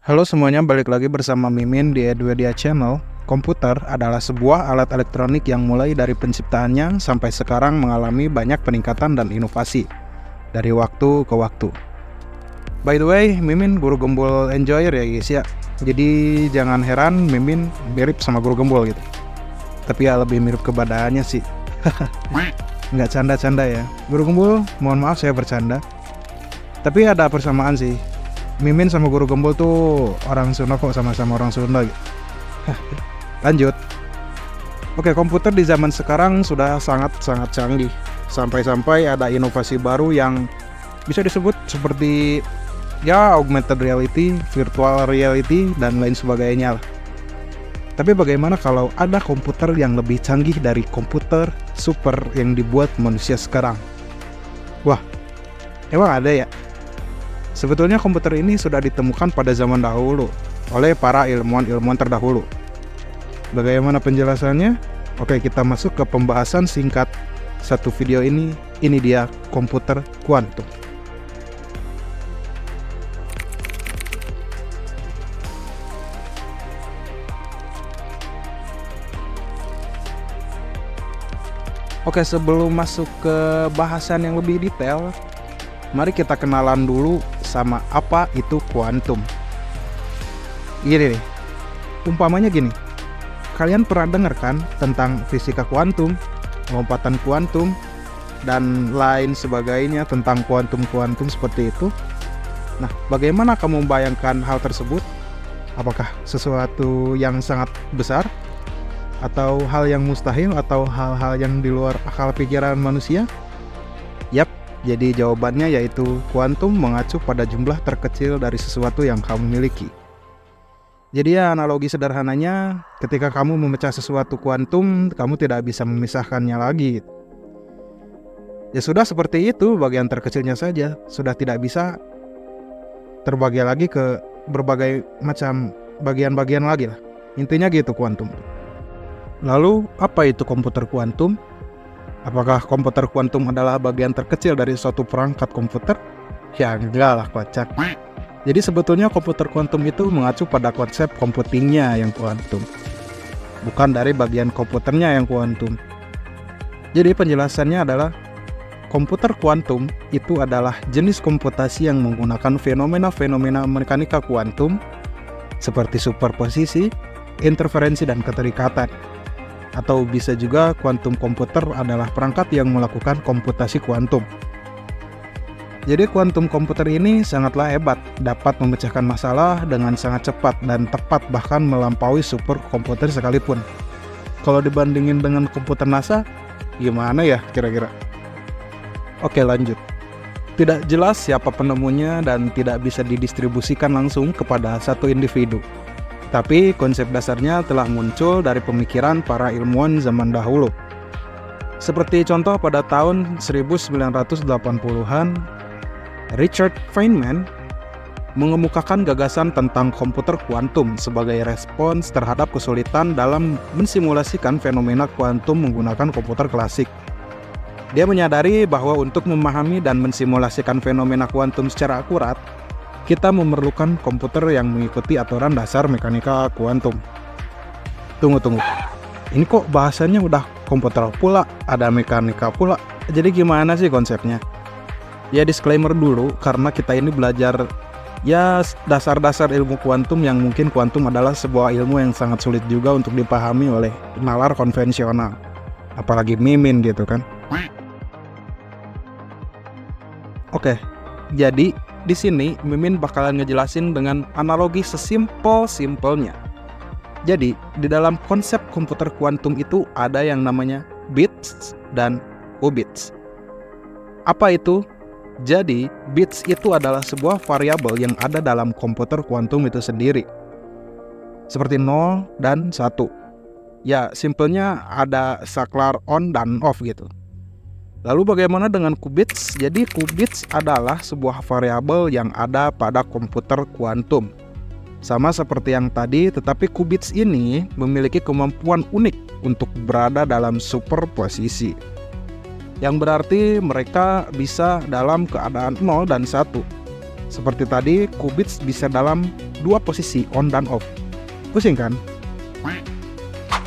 Halo semuanya, balik lagi bersama Mimin di Edwedia Channel. Komputer adalah sebuah alat elektronik yang mulai dari penciptaannya sampai sekarang mengalami banyak peningkatan dan inovasi dari waktu ke waktu. By the way, Mimin guru gembul enjoyer ya guys ya. Jadi jangan heran Mimin mirip sama guru gembul gitu. Tapi ya lebih mirip ke badannya sih. Nggak canda-canda ya. Guru gembul, mohon maaf saya bercanda. Tapi ada persamaan sih. Mimin sama guru gembul tuh orang Sunda kok, sama-sama orang Sunda gitu. Lanjut. Oke, komputer di zaman sekarang sudah sangat-sangat canggih. Sampai-sampai ada inovasi baru yang bisa disebut seperti ya augmented reality, virtual reality, dan lain sebagainya lah. Tapi bagaimana kalau ada komputer yang lebih canggih dari komputer super yang dibuat manusia sekarang? Wah, emang ada ya? Sebetulnya komputer ini sudah ditemukan pada zaman dahulu oleh para ilmuwan-ilmuwan terdahulu. Bagaimana penjelasannya? Oke, kita masuk ke pembahasan singkat satu video ini. Ini dia komputer kuantum. Oke, sebelum masuk ke bahasan yang lebih detail, mari kita kenalan dulu sama apa itu kuantum. Gini nih, umpamanya gini, kalian pernah dengar kan tentang fisika kuantum, lompatan kuantum, dan lain sebagainya tentang kuantum-kuantum seperti itu. Nah, bagaimana kamu membayangkan hal tersebut? Apakah sesuatu yang sangat besar? Atau hal yang mustahil? Atau hal-hal yang di luar akal pikiran manusia? Yap, jadi jawabannya yaitu kuantum mengacu pada jumlah terkecil dari sesuatu yang kamu miliki. Jadi ya analogi sederhananya, ketika kamu memecah sesuatu kuantum, kamu tidak bisa memisahkannya lagi. Ya sudah seperti itu, bagian terkecilnya saja sudah tidak bisa terbagi lagi ke berbagai macam bagian-bagian lagi lah. Intinya gitu kuantum. Lalu apa itu komputer kuantum? Apakah komputer kuantum adalah bagian terkecil dari suatu perangkat komputer? Ya enggak lah, kocak. Jadi sebetulnya komputer kuantum itu mengacu pada konsep computingnya yang kuantum, bukan dari bagian komputernya yang kuantum. Jadi penjelasannya adalah komputer kuantum itu adalah jenis komputasi yang menggunakan fenomena-fenomena mekanika kuantum seperti superposisi, interferensi, dan keterikatan. Atau bisa juga kuantum komputer adalah perangkat yang melakukan komputasi kuantum. Jadi kuantum komputer ini sangatlah hebat, dapat memecahkan masalah dengan sangat cepat dan tepat, bahkan melampaui superkomputer sekalipun. Kalau dibandingin dengan komputer NASA, gimana ya kira-kira? Oke, lanjut. Tidak jelas siapa penemunya dan tidak bisa didistribusikan langsung kepada satu individu. Tapi konsep dasarnya telah muncul dari pemikiran para ilmuwan zaman dahulu. Seperti contoh pada tahun 1980-an, Richard Feynman mengemukakan gagasan tentang komputer kuantum sebagai respons terhadap kesulitan dalam mensimulasikan fenomena kuantum menggunakan komputer klasik. Dia menyadari bahwa untuk memahami dan mensimulasikan fenomena kuantum secara akurat, kita memerlukan komputer yang mengikuti aturan dasar mekanika kuantum. Tunggu. Ini kok bahasanya udah komputer pula, ada mekanika pula. Jadi gimana sih konsepnya? Ya disclaimer dulu, karena kita ini belajar ya dasar-dasar ilmu kuantum yang mungkin kuantum adalah sebuah ilmu yang sangat sulit juga untuk dipahami oleh nalar konvensional. Apalagi Mimin gitu kan. Oke, jadi di sini Mimin bakalan ngejelasin dengan analogi sesimpel-simpelnya. Jadi, di dalam konsep komputer kuantum itu ada yang namanya bits dan qubits. Apa itu? Jadi, bits itu adalah sebuah variabel yang ada dalam komputer kuantum itu sendiri. Seperti 0 dan 1. Ya, simpelnya ada saklar on dan off gitu. Lalu bagaimana dengan qubits? Jadi qubits adalah sebuah variabel yang ada pada komputer kuantum. Sama seperti yang tadi, tetapi qubits ini memiliki kemampuan unik untuk berada dalam superposisi. Yang berarti mereka bisa dalam keadaan 0 dan 1. Seperti tadi, qubits bisa dalam dua posisi, on dan off. Pusing kan?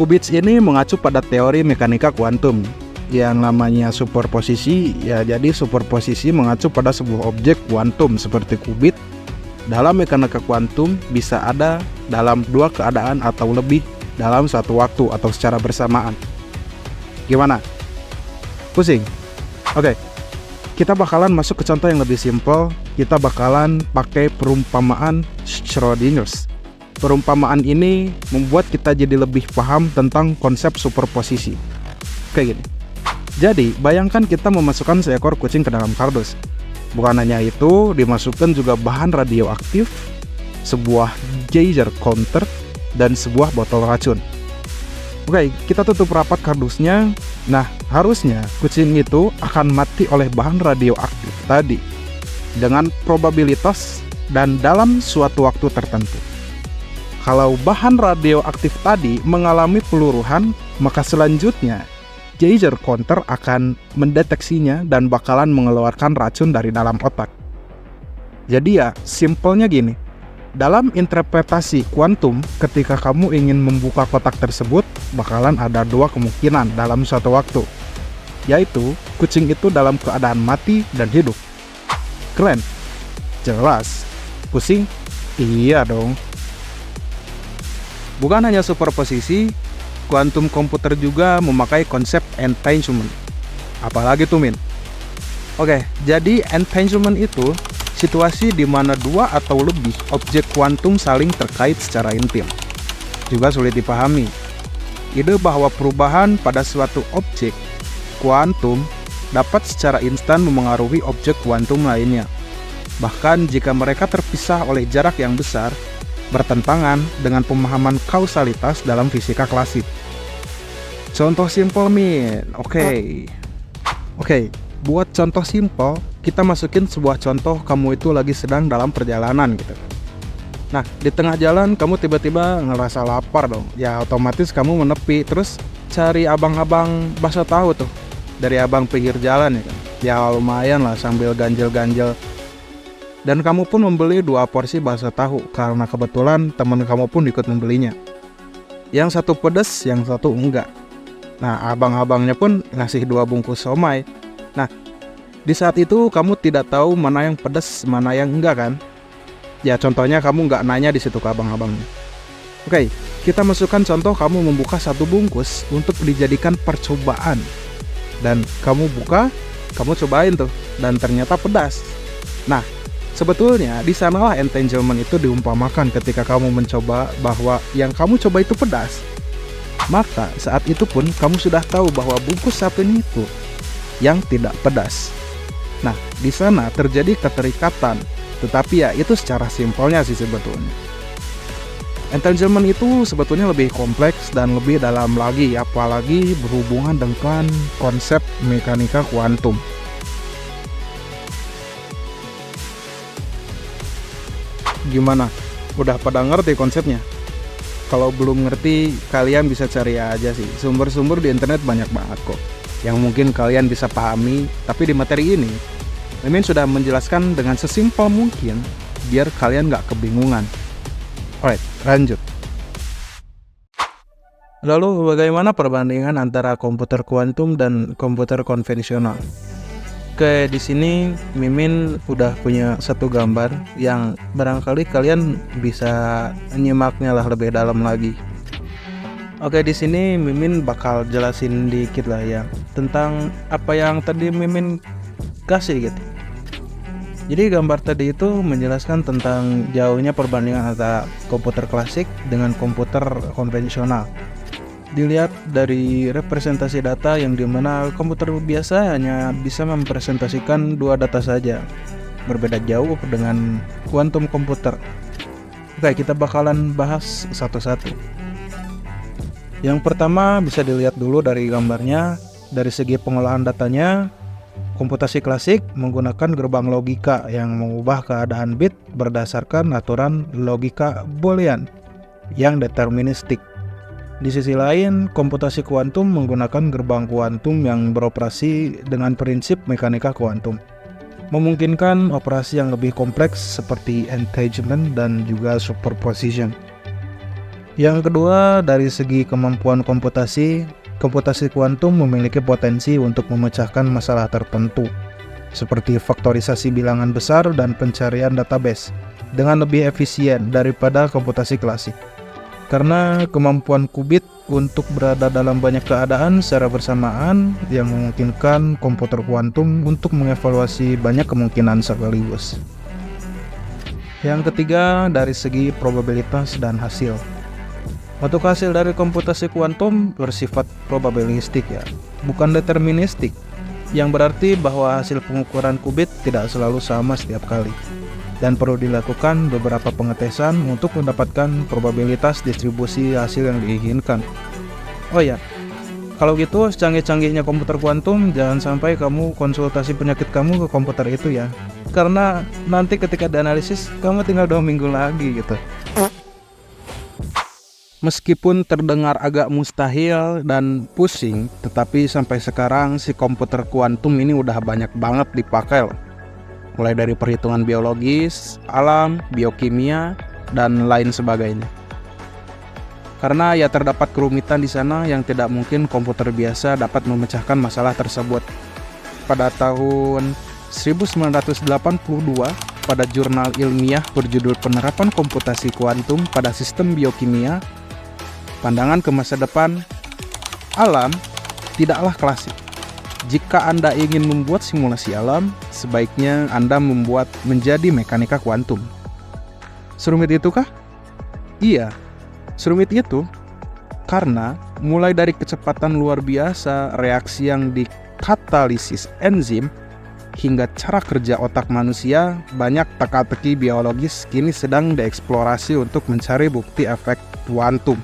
Qubits ini mengacu pada teori mekanika kuantum yang namanya superposisi. Ya, jadi superposisi mengacu pada sebuah objek kuantum seperti qubit. Dalam mekanika kuantum bisa ada dalam dua keadaan atau lebih dalam satu waktu atau secara bersamaan. Gimana? Pusing? Oke. Kita bakalan masuk ke contoh yang lebih simpel. Kita bakalan pakai perumpamaan Schrödinger. Perumpamaan ini membuat kita jadi lebih paham tentang konsep superposisi. Kayak gini. Jadi, bayangkan kita memasukkan seekor kucing ke dalam kardus. Bukan hanya itu, dimasukkan juga bahan radioaktif, sebuah Geiger counter, dan sebuah botol racun. Oke, kita tutup rapat kardusnya. Nah, harusnya kucing itu akan mati oleh bahan radioaktif tadi dengan probabilitas dan dalam suatu waktu tertentu. Kalau bahan radioaktif tadi mengalami peluruhan, maka selanjutnya Geiger counter akan mendeteksinya dan bakalan mengeluarkan racun dari dalam otak. Jadi ya, simpelnya gini. Dalam interpretasi kuantum, ketika kamu ingin membuka kotak tersebut, bakalan ada dua kemungkinan dalam suatu waktu. Yaitu, kucing itu dalam keadaan mati dan hidup. Keren? Jelas. Pusing? Iya dong. Bukan hanya superposisi, kuantum komputer juga memakai konsep entanglement. Apalagi tuh, Min? Oke, jadi entanglement itu situasi di mana dua atau lebih objek kuantum saling terkait secara intim. Juga sulit dipahami. Ide bahwa perubahan pada suatu objek kuantum dapat secara instan memengaruhi objek kuantum lainnya. Bahkan jika mereka terpisah oleh jarak yang besar, bertentangan dengan pemahaman kausalitas dalam fisika klasik. Contoh simpel, Min. Oke, buat contoh simpel, kita masukin sebuah contoh kamu itu lagi sedang dalam perjalanan gitu. Nah, di tengah jalan kamu tiba-tiba ngerasa lapar dong. Ya otomatis kamu menepi, terus cari abang-abang bakso tahu tuh dari abang pinggir jalan ya kan. Ya lumayan lah sambil ganjel-ganjel. Dan kamu pun membeli 2 porsi bakso tahu karena kebetulan teman kamu pun ikut membelinya. Yang satu pedas, yang satu enggak. Nah, abang-abangnya pun ngasih 2 bungkus somai. Nah, di saat itu kamu tidak tahu mana yang pedas, mana yang enggak kan? Ya contohnya kamu enggak nanya di situ ke abang-abangnya. Oke, kita masukkan contoh kamu membuka 1 bungkus untuk dijadikan percobaan. Dan kamu buka, kamu cobain tuh, dan ternyata pedas. Nah, sebetulnya di sanalah entanglement itu diumpamakan ketika kamu mencoba bahwa yang kamu coba itu pedas. Maka saat itu pun kamu sudah tahu bahwa bungkus satu ini itu yang tidak pedas. Nah, di sana terjadi keterikatan. Tetapi ya itu secara simpelnya sih sebetulnya. Entanglement itu sebetulnya lebih kompleks dan lebih dalam lagi, apalagi berhubungan dengan konsep mekanika kuantum. Gimana? Udah pada ngerti konsepnya? Kalau belum ngerti, kalian bisa cari aja sih. Sumber-sumber di internet banyak banget kok yang mungkin kalian bisa pahami. Tapi di materi ini, Mimin sudah menjelaskan dengan sesimpel mungkin biar kalian gak kebingungan. Alright, lanjut. Lalu bagaimana perbandingan antara komputer kuantum dan komputer konvensional? Oke, di sini Mimin udah punya satu gambar yang barangkali kalian bisa nyimaknya lah lebih dalam lagi. Oke, di sini Mimin bakal jelasin dikit lah ya tentang apa yang tadi Mimin kasih gitu. Jadi gambar tadi itu menjelaskan tentang jauhnya perbandingan antara komputer klasik dengan komputer konvensional. Dilihat dari representasi data yang dimana komputer biasa hanya bisa mempresentasikan 2 data saja, berbeda jauh dengan kuantum komputer. Oke, kita bakalan bahas satu-satu. Yang pertama bisa dilihat dulu dari gambarnya. Dari segi pengolahan datanya, komputasi klasik menggunakan gerbang logika yang mengubah keadaan bit berdasarkan aturan logika Boolean yang deterministik. Di sisi lain, komputasi kuantum menggunakan gerbang kuantum yang beroperasi dengan prinsip mekanika kuantum. memungkinkan operasi yang lebih kompleks seperti entanglement dan juga superposition. Yang kedua, dari segi kemampuan komputasi kuantum memiliki potensi untuk memecahkan masalah tertentu, seperti faktorisasi bilangan besar dan pencarian database, dengan lebih efisien daripada komputasi klasik. Karena kemampuan qubit untuk berada dalam banyak keadaan secara bersamaan yang memungkinkan komputer kuantum untuk mengevaluasi banyak kemungkinan sekaligus. Yang ketiga, dari segi probabilitas dan hasil. Untuk hasil dari komputasi kuantum bersifat probabilistik ya, bukan deterministik, yang berarti bahwa hasil pengukuran qubit tidak selalu sama setiap kali, dan perlu dilakukan beberapa pengetesan untuk mendapatkan probabilitas distribusi hasil yang diinginkan. Oh ya, kalau gitu secanggih-canggihnya komputer kuantum, jangan sampai kamu konsultasi penyakit kamu ke komputer itu ya, karena nanti ketika dianalisis kamu tinggal 2 minggu lagi gitu. Meskipun terdengar agak mustahil dan pusing, tetapi sampai sekarang si komputer kuantum ini udah banyak banget dipakai loh. Mulai dari perhitungan biologis, alam, biokimia, dan lain sebagainya. Karena ya terdapat kerumitan di sana yang tidak mungkin komputer biasa dapat memecahkan masalah tersebut. Pada tahun 1982, pada jurnal ilmiah berjudul Penerapan Komputasi Kuantum pada Sistem Biokimia, pandangan ke masa depan alam tidaklah klasik. Jika Anda ingin membuat simulasi alam, sebaiknya Anda membuat menjadi mekanika kuantum. Serumit itukah? Iya, serumit itu karena mulai dari kecepatan luar biasa reaksi yang dikatalisis enzim hingga cara kerja otak manusia, banyak teka-teki biologis kini sedang dieksplorasi untuk mencari bukti efek kuantum.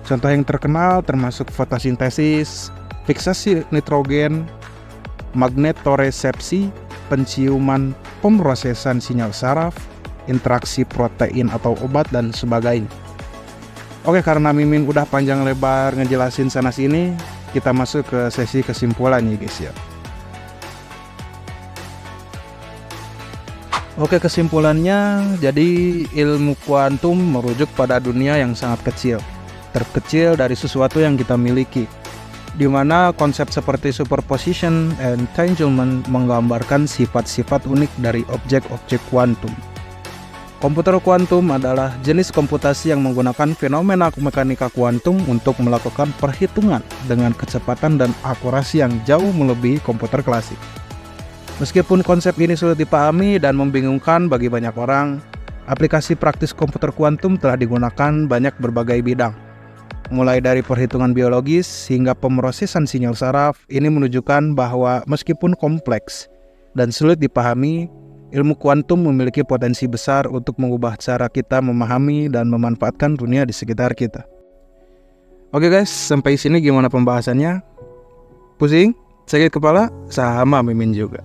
Contoh yang terkenal termasuk fotosintesis, fiksasi nitrogen, magnetoresepsi, penciuman, pemrosesan sinyal saraf, interaksi protein atau obat, dan sebagainya. Oke, karena Mimin udah panjang lebar ngejelasin sana sini, kita masuk ke sesi kesimpulan ya guys ya. Oke, kesimpulannya, jadi ilmu kuantum merujuk pada dunia yang sangat kecil, terkecil dari sesuatu yang kita miliki, di mana konsep seperti superposition and entanglement menggambarkan sifat-sifat unik dari objek-objek kuantum. Komputer kuantum adalah jenis komputasi yang menggunakan fenomena mekanika kuantum untuk melakukan perhitungan dengan kecepatan dan akurasi yang jauh melebihi komputer klasik. Meskipun konsep ini sulit dipahami dan membingungkan bagi banyak orang, aplikasi praktis komputer kuantum telah digunakan banyak berbagai bidang. Mulai dari perhitungan biologis hingga pemrosesan sinyal saraf, ini menunjukkan bahwa meskipun kompleks dan sulit dipahami, ilmu kuantum memiliki potensi besar untuk mengubah cara kita memahami dan memanfaatkan dunia di sekitar kita. Oke guys, sampai sini gimana pembahasannya? Pusing? Sakit kepala? Sama Mimin juga.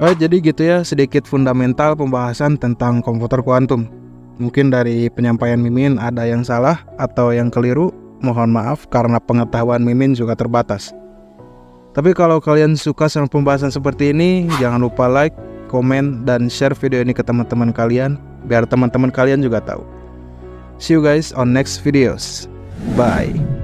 Jadi gitu ya, sedikit fundamental pembahasan tentang komputer kuantum. Mungkin dari penyampaian Mimin ada yang salah atau yang keliru, mohon maaf karena pengetahuan Mimin juga terbatas. Tapi kalau kalian suka sama pembahasan seperti ini, jangan lupa like, komen, dan share video ini ke teman-teman kalian, biar teman-teman kalian juga tahu. See you guys on next videos. Bye.